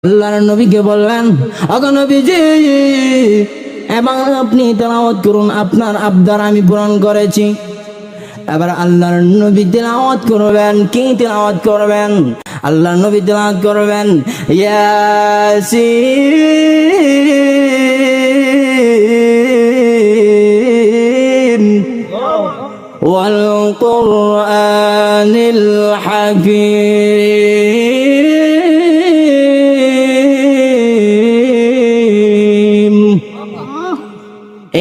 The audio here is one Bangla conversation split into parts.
আল্লাহর নবীকে বললেন, ওগো নবীজি, এবার আপনি তেলাওয়াত করুন, আপনার আবদার আমি পূরণ করেছি। এবার আল্লাহর নবী তেলাওয়াত করবেন। কি তেলাওয়াত করবেন? আল্লাহর নবী তেলাওয়াত করবেন ইয়াসিন ওয়াল কুরআনিল হাকীম।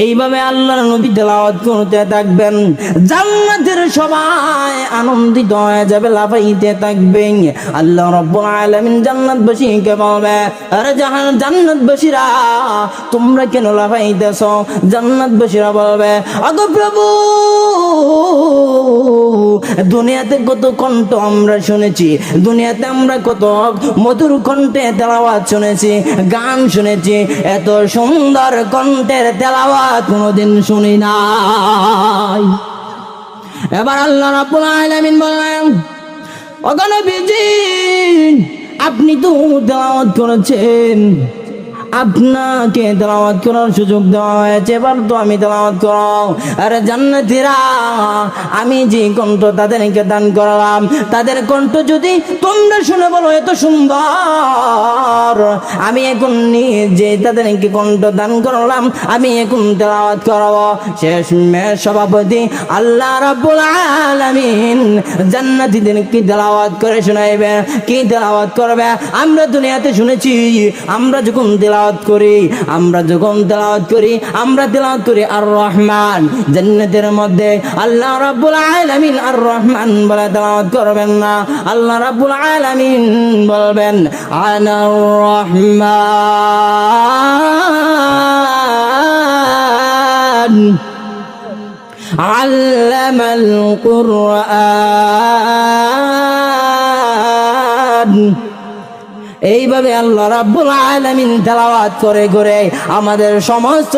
এইভাবে আল্লাহর নবী তেলাওয়াত করতে থাকবেন। জান্নাতের সবাই আনন্দিত হয়ে যাবে, লাফাইতে থাকবে। আল্লাহ রাব্বুল আলামিন জান্নাতবাসীকে বলবে, আরে জান্নাতবাসীরা তোমরা কেন লাফাইতেছো? জান্নাতবাসীরা বলবে, ওগো প্রভু, দুনিয়াতে কত কণ্ঠ আমরা শুনেছি, দুনিয়াতে আমরা কত মধুর কণ্ঠে তেলাওয়াত শুনেছি, গান শুনেছি, এত সুন্দর কণ্ঠের তেলাওয়াত কোনদিন শুনি নাই। এবার আল্লাহ রাব্বুল আলামিন বললেন, ওগো নবীজি, আপনি তো তেলাওয়াত করেছেন, আপনাকে তেলাওয়াত করার সুযোগ দেওয়া হয়েছে, এবার তো আমি তেলাওয়াত করব। আরে জান্নাতীরা, আমি যে কণ্ঠ তাদেরকে দান করলাম, তাদের কণ্ঠ যদি তোমরা শুনে বলো এত সুন্দর, আমি এখন নিজে তাদেরকে কণ্ঠ দান করলাম, আমি এখন তেলাওয়াত করব। শেষমেশ সভাপতি আল্লাহ রাব্বুল আলামিন জান্নাতীদেরকে তেলাওয়াত করে শোনাইবে। কি তেলাওয়াত করবে? আমরা দুনিয়াতে শুনেছি, আমরা যখন তেলাওয়াত করি, আমরা তেলাওয়াত করি আর রহমান। জান্নাতের মধ্যে আল্লাহ রাব্বুল আলামিন আর রহমান বলে তেলাওয়াত করবেন না, আল্লাহ রাব্বুল আলামিন বলবেন আনার রহমান আল্লামাল কুরআন। এইভাবে আল্লাহ রাব্বুল আলামিন তেলাওয়াত করে করে আমাদের সমস্ত